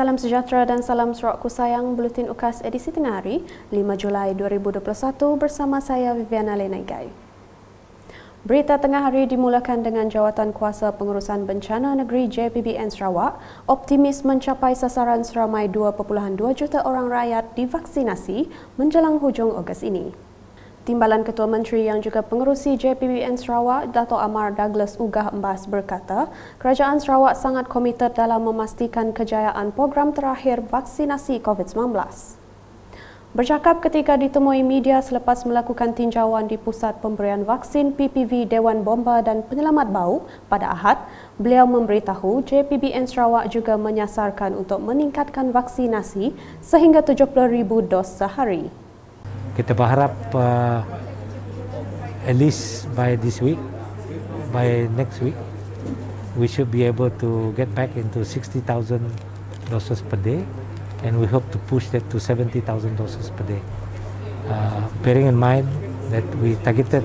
Salam sejahtera dan salam Sarawakku sayang, Buletin UKAS edisi tengah hari, 5 Julai 2021 bersama saya Viviana Lenaigai. Berita tengah hari dimulakan dengan Jawatan Kuasa Pengurusan Bencana Negeri JPBN Sarawak optimis mencapai sasaran seramai 2.2 juta orang rakyat divaksinasi menjelang hujung Ogos ini. Timbalan Ketua Menteri yang juga pengerusi JPBN Sarawak, Dato' Amar Douglas Ugah Embas berkata, Kerajaan Sarawak sangat komited dalam memastikan kejayaan program terakhir vaksinasi COVID-19. Bercakap ketika ditemui media selepas melakukan tinjauan di Pusat Pemberian Vaksin PPV Dewan Bomba dan Penyelamat Bau pada Ahad, beliau memberitahu JPBN Sarawak juga menyasarkan untuk meningkatkan vaksinasi sehingga 70,000 dos sehari. Kita berharap at least by this week, by next week, we should be able to get back into 60,000 doses per day, and we hope to push that to 70,000 doses per day. Bearing in mind that we targeted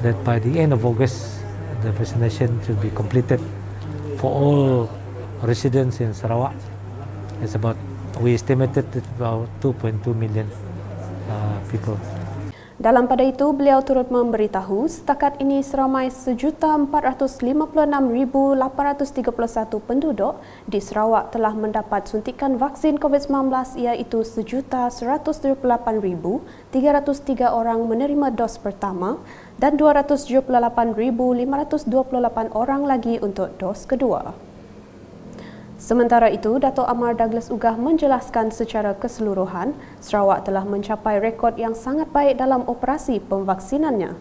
that by the end of August, the vaccination should be completed for all residents in Sarawak. It's about, we estimated it about 2.2 million people. Dalam pada itu, beliau turut memberitahu setakat ini seramai 1,456,831 penduduk di Sarawak telah mendapat suntikan vaksin COVID-19 iaitu 1,178,303 orang menerima dos pertama dan 278,528 orang lagi untuk dos kedua. Sementara itu, Dato' Amar Douglas Ugah menjelaskan secara keseluruhan, Sarawak telah mencapai rekod yang sangat baik dalam operasi pemvaksinannya.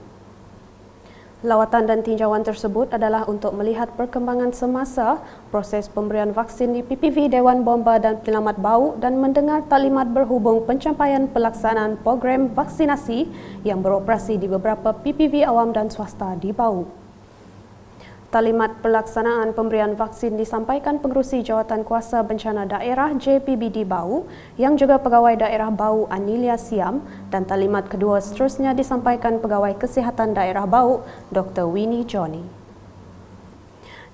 Lawatan dan tinjauan tersebut adalah untuk melihat perkembangan semasa proses pemberian vaksin di PPV Dewan Bomba dan Penyelamat Bau dan mendengar taklimat berhubung pencapaian pelaksanaan program vaksinasi yang beroperasi di beberapa PPV awam dan swasta di Bau. Taklimat pelaksanaan pemberian vaksin disampaikan Pengerusi Jawatan Kuasa Bencana Daerah JPBD Bau yang juga Pegawai Daerah Bau Anilia Siam dan taklimat kedua seterusnya disampaikan Pegawai Kesihatan Daerah Bau Dr. Winnie Johnny.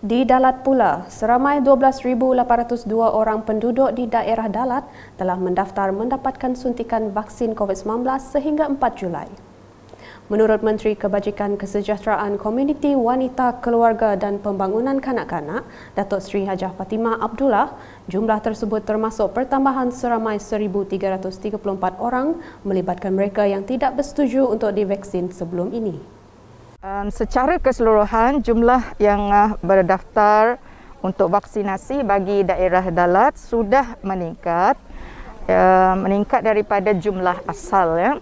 Di Dalat pula, seramai 12,802 orang penduduk di daerah Dalat telah mendaftar mendapatkan suntikan vaksin COVID-19 sehingga 4 Julai. Menurut Menteri Kebajikan Kesejahteraan Komuniti Wanita, Keluarga dan Pembangunan Kanak-kanak, Datuk Seri Hajah Fatimah Abdullah, jumlah tersebut termasuk pertambahan seramai 1,334 orang melibatkan mereka yang tidak bersetuju untuk divaksin sebelum ini. Secara keseluruhan, jumlah yang berdaftar untuk vaksinasi bagi daerah Dalat sudah meningkat daripada jumlah asal.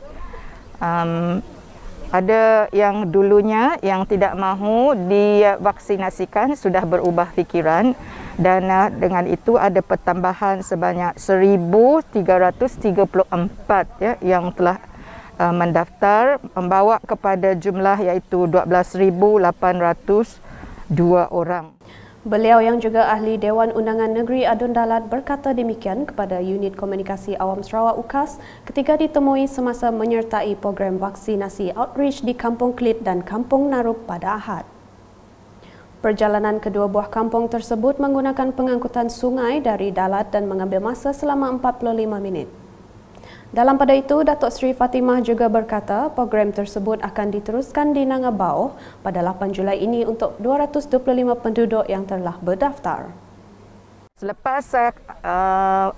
Ada yang dulunya yang tidak mahu divaksinasikan sudah berubah fikiran dan dengan itu ada pertambahan sebanyak 1,334 yang telah mendaftar membawa kepada jumlah iaitu 12,802 orang. Beliau yang juga ahli Dewan Undangan Negeri Adun Dalat berkata demikian kepada Unit Komunikasi Awam Sarawak UKAS ketika ditemui semasa menyertai program vaksinasi outreach di Kampung Klit dan Kampung Narup pada Ahad. Perjalanan kedua buah kampung tersebut menggunakan pengangkutan sungai dari Dalat dan mengambil masa selama 45 minit. Dalam pada itu, Datuk Seri Fatimah juga berkata program tersebut akan diteruskan di Nangabau pada 8 Julai ini untuk 225 penduduk yang telah berdaftar. Selepas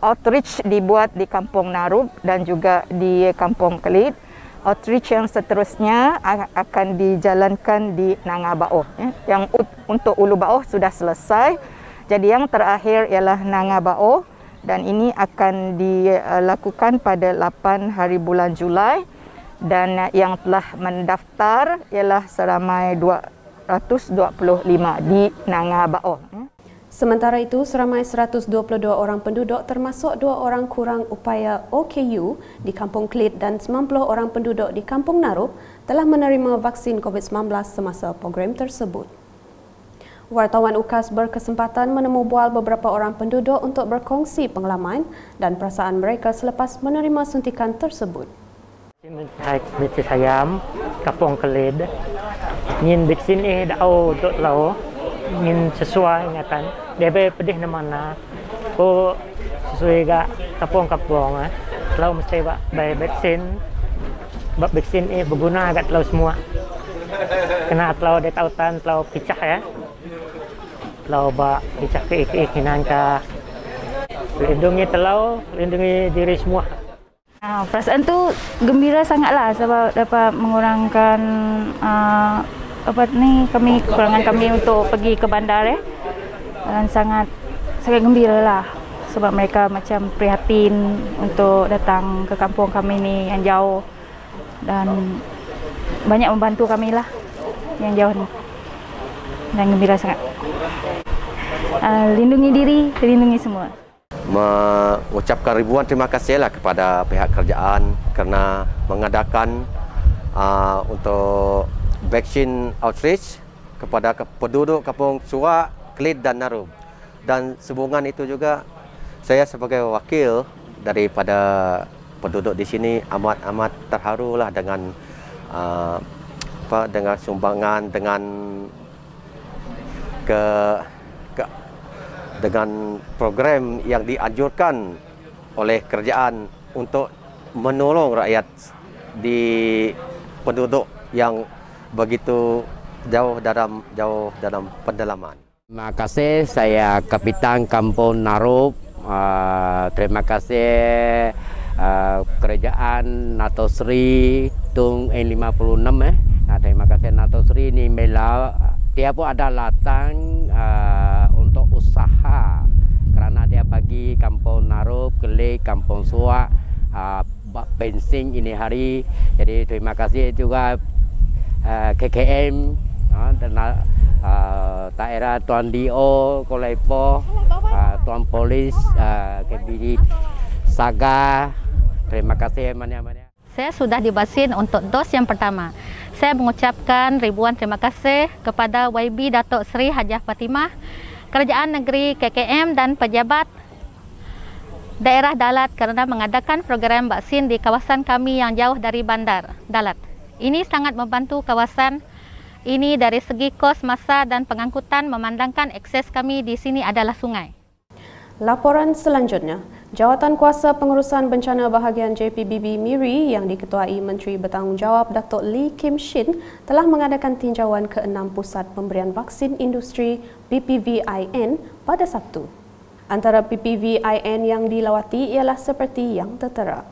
outreach dibuat di Kampung Narup dan juga di Kampung Kelit, outreach yang seterusnya akan dijalankan di Nangabau. Yang untuk Ulu Bauh sudah selesai, jadi yang terakhir ialah Nangabau. Dan ini akan dilakukan pada 8 hari bulan Julai dan yang telah mendaftar ialah seramai 225 di Nangabau. Sementara itu, seramai 122 orang penduduk termasuk 2 orang kurang upaya OKU di Kampung Klit dan 90 orang penduduk di Kampung Narup telah menerima vaksin COVID-19 semasa program tersebut. Wartawan UKAS berkesempatan menemu bual beberapa orang penduduk untuk berkongsi pengalaman dan perasaan mereka selepas menerima suntikan tersebut. Mesti sayam, Kampung Kelid. Ingin vaksin dao untuk lau, ingin sesuai ingatan. Dia pedih mana. sesuai gak kampung-kampung telau mesti bay vaksin berguna agak telau semua. Kena telau ada tautan telau picah ya. Telau picah ke kinan ka lindungi telau, lindungi diri semua. Perasaan tu gembira sangatlah sebab dapat mengurangkan kekurangan kami untuk pergi ke bandar dan sangat gembira lah sebab mereka macam prihatin untuk datang ke kampung kami ni yang jauh dan banyak membantu kami lah yang jauh ni dan gembira sangat. Lindungi diri, lindungi semua. Mengucapkan ribuan terima kasihlah kepada pihak kerajaan kerana mengadakan untuk vaksin outreach kepada penduduk Kampung Suak, Kelid dan Narub. Dan sehubungan itu juga saya sebagai wakil daripada penduduk di sini amat terharulah dengan dengan sumbangan dengan program yang dianjurkan oleh kerajaan untuk menolong rakyat di penduduk yang begitu jauh dalam pedalaman. Terima kasih, saya Kapitan Kampung Narub. Terima kasih kerajaan Nato Sri Tung N56 terima kasih Nato Sri ni mela dia pun ada latang untuk usaha kerana dia bagi Kampung Narub, Kelid, Kampung Suak bensin ini hari. Jadi terima kasih juga KKM dan daerah Tuan Dio, Kolepo, Tuan Polis, KBD Saga. Terima kasih banyak-banyak. Saya sudah divaksin untuk dos yang pertama. Saya mengucapkan ribuan terima kasih kepada YB Datuk Seri Hajah Fatimah, Kerajaan Negeri KKM dan pejabat daerah Dalat kerana mengadakan program vaksin di kawasan kami yang jauh dari bandar Dalat. Ini sangat membantu kawasan ini dari segi kos, masa dan pengangkutan memandangkan akses kami di sini adalah sungai. Laporan selanjutnya, Jawatankuasa Pengurusan Bencana Bahagian JPBB Miri yang diketuai Menteri Bertanggungjawab Datuk Lee Kim Shin telah mengadakan tinjauan ke 6 pusat pemberian vaksin industri PPVIN pada Sabtu. Antara PPVIN yang dilawati ialah seperti yang tertera.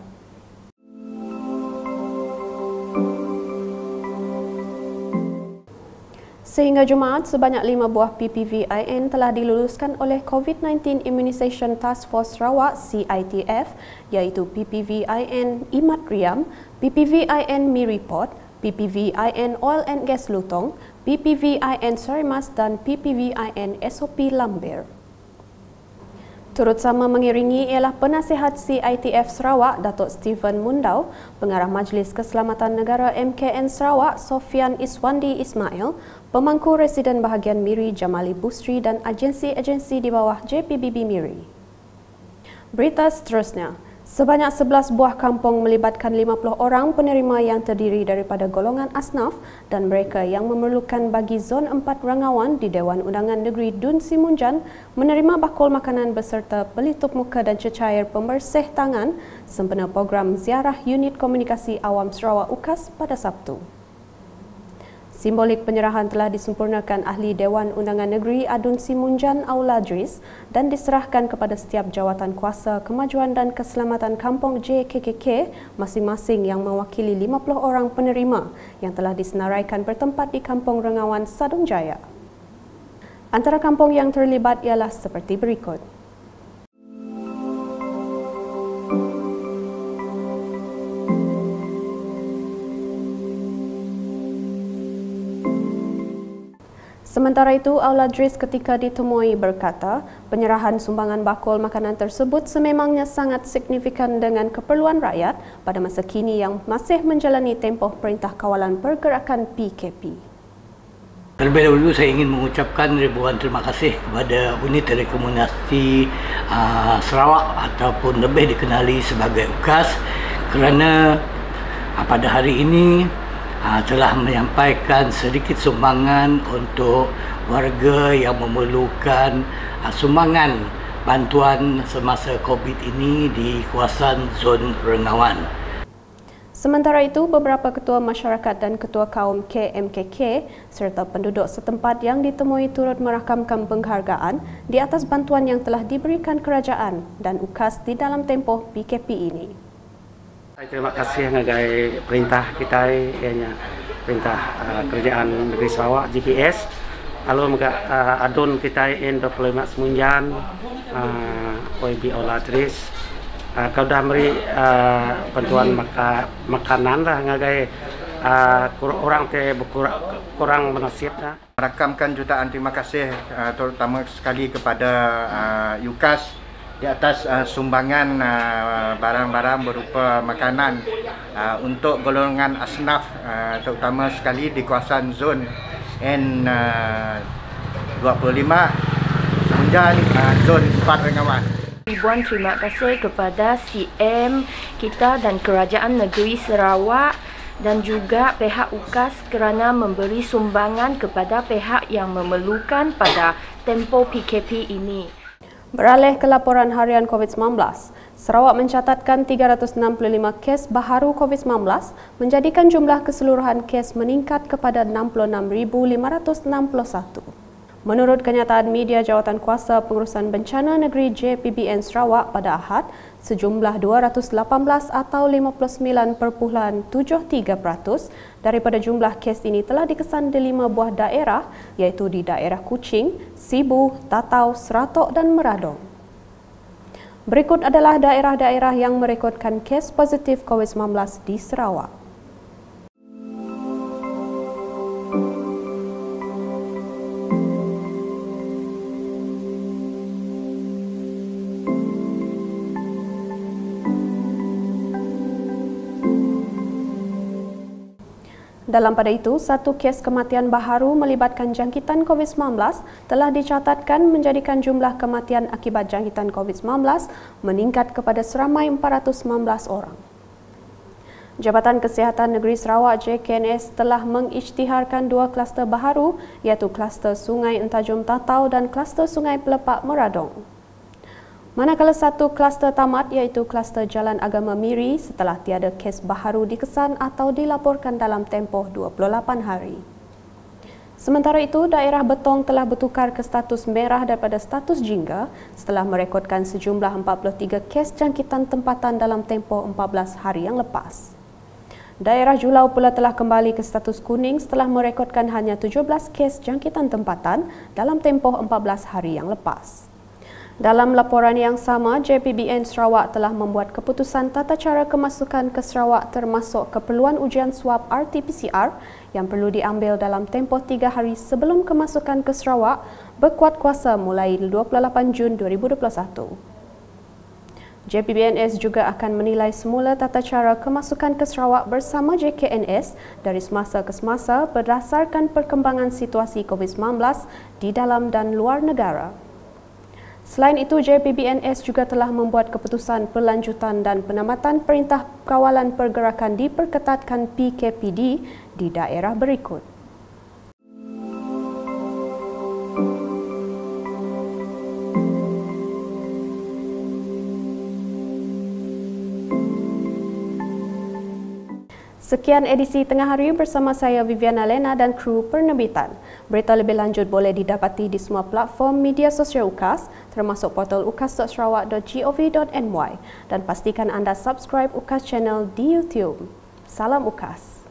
Sehingga Jumaat, sebanyak 5 buah PPVIN telah diluluskan oleh COVID-19 Immunisation Task Force Sarawak CITF, iaitu PPVIN Imat Riam, PPVIN Miriport, PPVIN Oil and Gas Lutong, PPVIN Sarimas dan PPVIN SOP Lambir. Turut sama mengiringi ialah Penasihat CITF Sarawak Datuk Stephen Mundau, Pengarah Majlis Keselamatan Negara MKN Sarawak Sofian Iswandi Ismail, Pemangku Residen Bahagian Miri Jamali Busri dan agensi-agensi di bawah JPBB Miri. Berita seterusnya, sebanyak 11 buah kampung melibatkan 50 orang penerima yang terdiri daripada golongan asnaf dan mereka yang memerlukan bagi Zon 4 Rangawan di Dewan Undangan Negeri Dun Simunjan menerima bakul makanan beserta pelitup muka dan cecair pembersih tangan sempena program ziarah Unit Komunikasi Awam Sarawak UKAS pada Sabtu. Simbolik penyerahan telah disempurnakan Ahli Dewan Undangan Negeri Adun Simunjan Auladris dan diserahkan kepada setiap jawatan kuasa kemajuan dan keselamatan kampung JKKK masing-masing yang mewakili 50 orang penerima yang telah disenaraikan bertempat di Kampung Rangawan, Sadung Jaya. Antara kampung yang terlibat ialah seperti berikut. Sementara itu, Auladris ketika ditemui berkata, penyerahan sumbangan bakul makanan tersebut sememangnya sangat signifikan dengan keperluan rakyat pada masa kini yang masih menjalani tempoh Perintah Kawalan Pergerakan PKP. Terlebih dahulu saya ingin mengucapkan ribuan terima kasih kepada Unit Telekomunikasi Sarawak ataupun lebih dikenali sebagai UKAS kerana pada hari ini telah menyampaikan sedikit sumbangan untuk warga yang memerlukan sumbangan bantuan semasa COVID ini di kawasan zon Rengawan. Sementara itu, beberapa ketua masyarakat dan ketua kaum KMKK serta penduduk setempat yang ditemui turut merakamkan penghargaan di atas bantuan yang telah diberikan kerajaan dan UKAS di dalam tempoh PKP ini. Terima kasih ngagai perintah kita, ianya perintah kerajaan negeri Sarawak GPS. Lalu adun kita in 25 semunjan OIB Oladris. Kau dah beri bantuan makanan lah ngagai orang kurang menasib dah. Merakamkan jutaan terima kasih terutama sekali kepada UKAS di atas sumbangan barang-barang berupa makanan untuk golongan asnaf terutama sekali di kawasan zon N25 semunjan zon 4 Rengawan. Ribuan terima kasih kepada CM kita dan Kerajaan Negeri Sarawak dan juga pihak UKAS kerana memberi sumbangan kepada pihak yang memerlukan pada tempoh PKP ini. Beralih ke laporan harian COVID-19, Sarawak mencatatkan 365 kes baharu COVID-19 menjadikan jumlah keseluruhan kes meningkat kepada 66,561. Menurut kenyataan media Jawatankuasa Pengurusan Bencana Negeri JPBN Sarawak pada Ahad, sejumlah 218 atau 59.73% daripada jumlah kes ini telah dikesan di 5 buah daerah iaitu di daerah Kuching, Sibu, Tatau, Seratok dan Meradong. Berikut adalah daerah-daerah yang merekodkan kes positif COVID-19 di Sarawak. Dalam pada itu, satu kes kematian baharu melibatkan jangkitan COVID-19 telah dicatatkan menjadikan jumlah kematian akibat jangkitan COVID-19 meningkat kepada seramai 419 orang. Jabatan Kesihatan Negeri Sarawak JKNS telah mengisytiharkan 2 kluster baharu iaitu kluster Sungai Entajum Tatau dan kluster Sungai Pelepak Meradong. Manakala satu kluster tamat iaitu kluster Jalan Agama Miri setelah tiada kes baharu dikesan atau dilaporkan dalam tempoh 28 hari. Sementara itu, daerah Betong telah bertukar ke status merah daripada status jingga setelah merekodkan sejumlah 43 kes jangkitan tempatan dalam tempoh 14 hari yang lepas. Daerah Julau pula telah kembali ke status kuning setelah merekodkan hanya 17 kes jangkitan tempatan dalam tempoh 14 hari yang lepas. Dalam laporan yang sama, JPBN Sarawak telah membuat keputusan tata cara kemasukan ke Sarawak termasuk keperluan ujian swab RT-PCR yang perlu diambil dalam tempoh 3 hari sebelum kemasukan ke Sarawak berkuat kuasa mulai 28 Jun 2021. JPBNS juga akan menilai semula tata cara kemasukan ke Sarawak bersama JKNS dari semasa ke semasa berdasarkan perkembangan situasi COVID-19 di dalam dan luar negara. Selain itu, JPBNS juga telah membuat keputusan perlanjutan dan penamatan Perintah Kawalan Pergerakan diperketatkan PKPD di daerah berikut. Sekian edisi Tengah Hari bersama saya Viviana Lena dan kru penerbitan. Berita lebih lanjut boleh didapati di semua platform media sosial UKAS termasuk portal ukas.sarawak.gov.my dan pastikan anda subscribe UKAS Channel di YouTube. Salam UKAS.